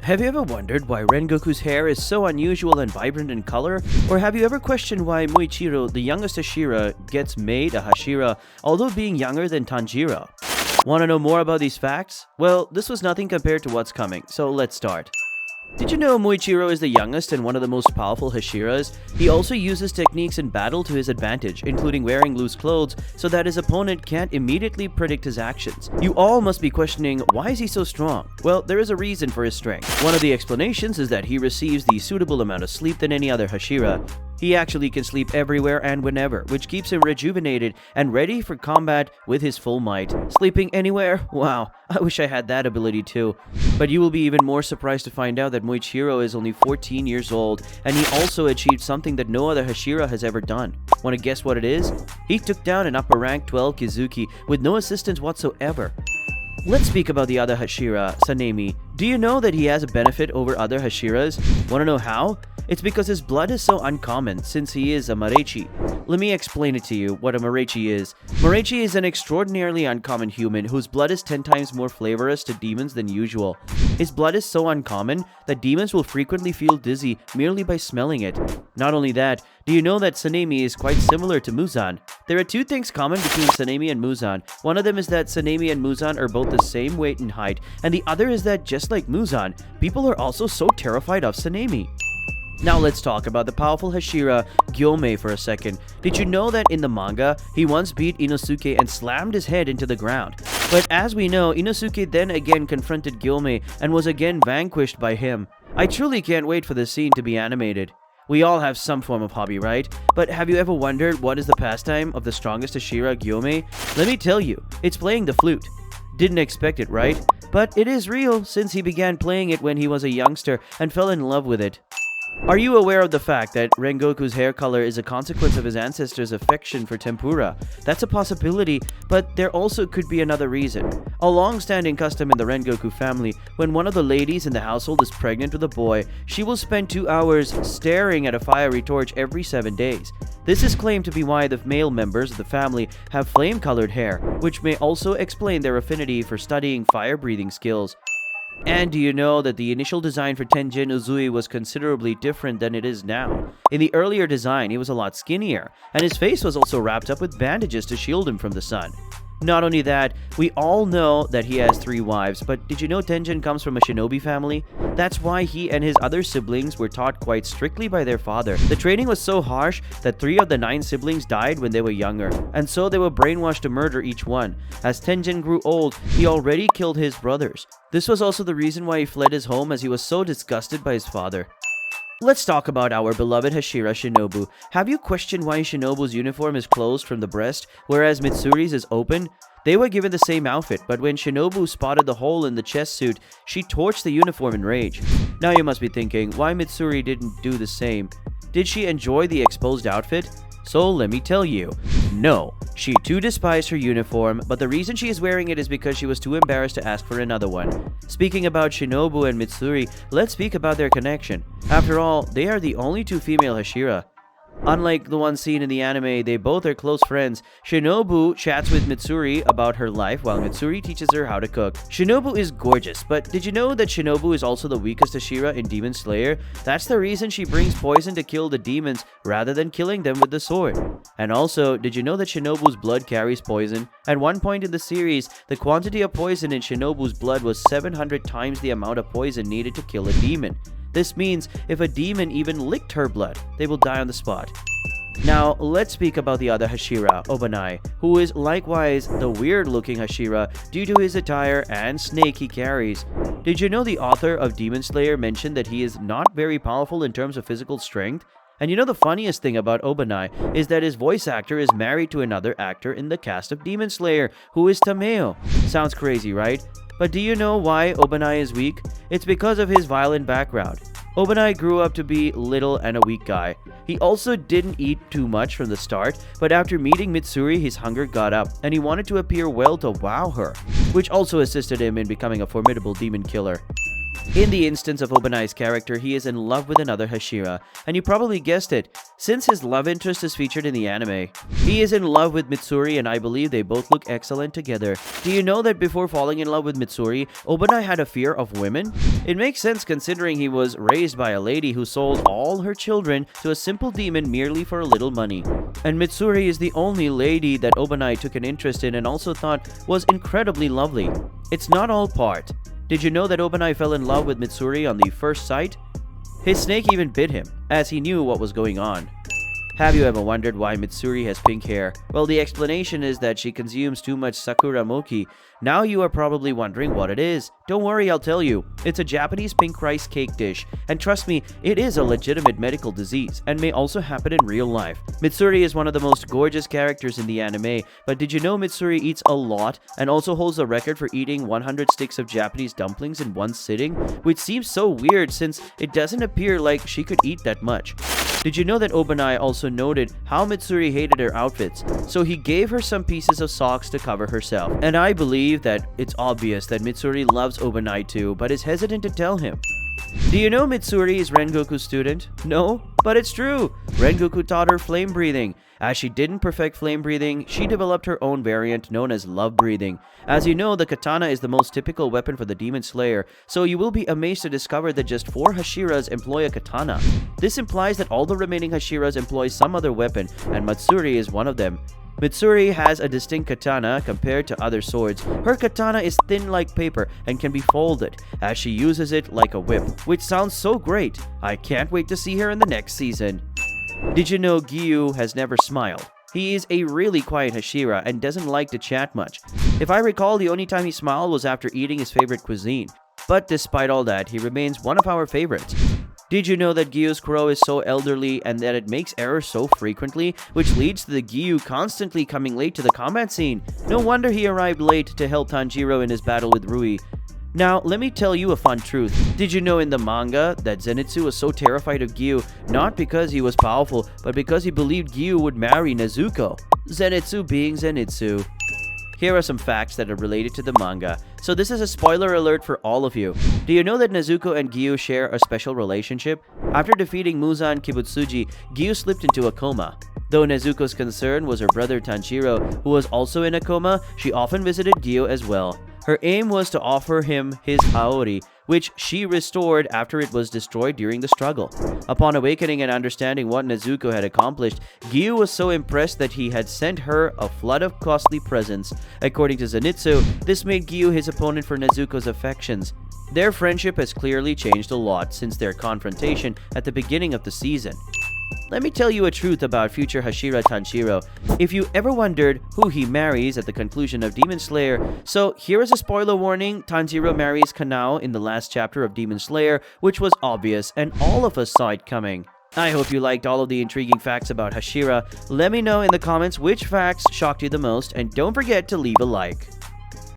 Have you ever wondered why Rengoku's hair is so unusual and vibrant in color? Or have you ever questioned why Muichiro, the youngest Hashira, gets made a Hashira, although being younger than Tanjiro? Want to know more about these facts? Well, this was nothing compared to what's coming, so let's start. Did you know Muichiro is the youngest and one of the most powerful Hashiras? He also uses techniques in battle to his advantage, including wearing loose clothes so that his opponent can't immediately predict his actions. You all must be questioning, why is he so strong? Well, there is a reason for his strength. One of the explanations is that he receives the suitable amount of sleep than any other Hashira. He actually can sleep everywhere and whenever, which keeps him rejuvenated and ready for combat with his full might. Sleeping anywhere? Wow, I wish I had that ability too. But you will be even more surprised to find out that Muichiro is only 14 years old, and he also achieved something that no other Hashira has ever done. Want to guess what it is? He took down an upper rank 12 Kizuki with no assistance whatsoever. Let's speak about the other Hashira, Sanemi. Do you know that he has a benefit over other Hashiras? Want to know how? It's because his blood is so uncommon since he is a Marechi. Let me explain it to you what a Marechi is. Marechi is an extraordinarily uncommon human whose blood is 10 times more flavorous to demons than usual. His blood is so uncommon that demons will frequently feel dizzy merely by smelling it. Not only that, do you know that Sanemi is quite similar to Muzan? There are two things common between Sanemi and Muzan. One of them is that Sanemi and Muzan are both the same weight and height, and the other is that just like Muzan, people are also so terrified of Sanemi. Now let's talk about the powerful Hashira, Gyomei, for a second. Did you know that in the manga, he once beat Inosuke and slammed his head into the ground? But as we know, Inosuke then again confronted Gyomei and was again vanquished by him. I truly can't wait for this scene to be animated. We all have some form of hobby, right? But have you ever wondered what is the pastime of the strongest Hashira, Gyomei? Let me tell you, it's playing the flute. Didn't expect it, right? But it is real since he began playing it when he was a youngster and fell in love with it. Are you aware of the fact that Rengoku's hair color is a consequence of his ancestors' affection for tempura? That's a possibility, but there also could be another reason. A long-standing custom in the Rengoku family, when one of the ladies in the household is pregnant with a boy, she will spend 2 hours staring at a fiery torch every 7 days. This is claimed to be why the male members of the family have flame-colored hair, which may also explain their affinity for studying fire-breathing skills. And do you know that the initial design for Tenjin Uzui was considerably different than it is now? In the earlier design, he was a lot skinnier, and his face was also wrapped up with bandages to shield him from the sun. Not only that, we all know that he has 3 wives, but did you know Tenjin comes from a shinobi family? That's why he and his other siblings were taught quite strictly by their father. The training was so harsh that 3 of the 9 siblings died when they were younger, and so they were brainwashed to murder each one. As Tenjin grew old, he already killed his brothers. This was also the reason why he fled his home, as he was so disgusted by his father. Let's talk about our beloved Hashira, Shinobu. Have you questioned why Shinobu's uniform is closed from the breast, whereas Mitsuri's is open? They were given the same outfit, but when Shinobu spotted the hole in the chest suit, she torched the uniform in rage. Now you must be thinking, why Mitsuri didn't do the same? Did she enjoy the exposed outfit? So let me tell you, no. She too despised her uniform, but the reason she is wearing it is because she was too embarrassed to ask for another one. Speaking about Shinobu and Mitsuri, let's speak about their connection. After all, they are the only 2 female Hashira. Unlike the one seen in the anime, they both are close friends. Shinobu chats with Mitsuri about her life while Mitsuri teaches her how to cook. Shinobu is gorgeous, but did you know that Shinobu is also the weakest Hashira in Demon Slayer? That's the reason she brings poison to kill the demons rather than killing them with the sword. And also, did you know that Shinobu's blood carries poison? At one point in the series, the quantity of poison in Shinobu's blood was 700 times the amount of poison needed to kill a demon. This means if a demon even licked her blood, they will die on the spot. Now, let's speak about the other Hashira, Obanai, who is likewise the weird-looking Hashira due to his attire and snake he carries. Did you know the author of Demon Slayer mentioned that he is not very powerful in terms of physical strength? And you know the funniest thing about Obanai is that his voice actor is married to another actor in the cast of Demon Slayer, who is Tameo. Sounds crazy, right? But do you know why Obanai is weak? It's because of his violent background. Obanai grew up to be little and a weak guy. He also didn't eat too much from the start, but after meeting Mitsuri, his hunger got up, and he wanted to appear well to wow her, which also assisted him in becoming a formidable demon killer. In the instance of Obanai's character, he is in love with another Hashira, and you probably guessed it, since his love interest is featured in the anime. He is in love with Mitsuri, and I believe they both look excellent together. Do you know that before falling in love with Mitsuri, Obanai had a fear of women? It makes sense considering he was raised by a lady who sold all her children to a simple demon merely for a little money. And Mitsuri is the only lady that Obanai took an interest in and also thought was incredibly lovely. It's not all part. Did you know that Obanai fell in love with Mitsuri on the first sight? His snake even bit him, as he knew what was going on. Have you ever wondered why Mitsuri has pink hair? Well, the explanation is that she consumes too much sakura mochi. Now you are probably wondering what it is. Don't worry, I'll tell you. It's a Japanese pink rice cake dish, and trust me, it is a legitimate medical disease and may also happen in real life. Mitsuri is one of the most gorgeous characters in the anime, but did you know Mitsuri eats a lot and also holds the record for eating 100 sticks of Japanese dumplings in one sitting? Which seems so weird since it doesn't appear like she could eat that much. Did you know that Obanai also noted how Mitsuri hated her outfits, so he gave her some pieces of socks to cover herself? And I believe that it's obvious that Mitsuri loves Obanai too, but is hesitant to tell him. Do you know Mitsuri is Rengoku's student? No? But it's true! Rengoku taught her flame breathing. As she didn't perfect flame breathing, she developed her own variant known as love breathing. As you know, the katana is the most typical weapon for the Demon Slayer, so you will be amazed to discover that just 4 Hashiras employ a katana. This implies that all the remaining Hashiras employ some other weapon, and Mitsuri is one of them. Mitsuri has a distinct katana compared to other swords. Her katana is thin like paper and can be folded, as she uses it like a whip, which sounds so great. I can't wait to see her in the next season. Did you know Giyu has never smiled? He is a really quiet Hashira and doesn't like to chat much. If I recall, the only time he smiled was after eating his favorite cuisine. But despite all that, he remains one of our favorites. Did you know that Giyu's crow is so elderly and that it makes errors so frequently, which leads to the Giyu constantly coming late to the combat scene? No wonder he arrived late to help Tanjiro in his battle with Rui. Now, let me tell you a fun truth. Did you know in the manga that Zenitsu was so terrified of Giyu, not because he was powerful, but because he believed Giyu would marry Nezuko? Zenitsu being Zenitsu. Here are some facts that are related to the manga. So this is a spoiler alert for all of you. Do you know that Nezuko and Giyu share a special relationship? After defeating Muzan Kibutsuji, Giyu slipped into a coma. Though Nezuko's concern was her brother Tanjiro, who was also in a coma, she often visited Giyu as well. Her aim was to offer him his Haori, which she restored after it was destroyed during the struggle. Upon awakening and understanding what Nezuko had accomplished, Giyu was so impressed that he had sent her a flood of costly presents. According to Zenitsu, this made Giyu his opponent for Nezuko's affections. Their friendship has clearly changed a lot since their confrontation at the beginning of the season. Let me tell you a truth about future Hashira Tanjiro. If you ever wondered who he marries at the conclusion of Demon Slayer, so here is a spoiler warning: Tanjiro marries Kanao in the last chapter of Demon Slayer, which was obvious and all of us saw it coming. I hope you liked all of the intriguing facts about Hashira. Let me know in the comments which facts shocked you the most, and don't forget to leave a like.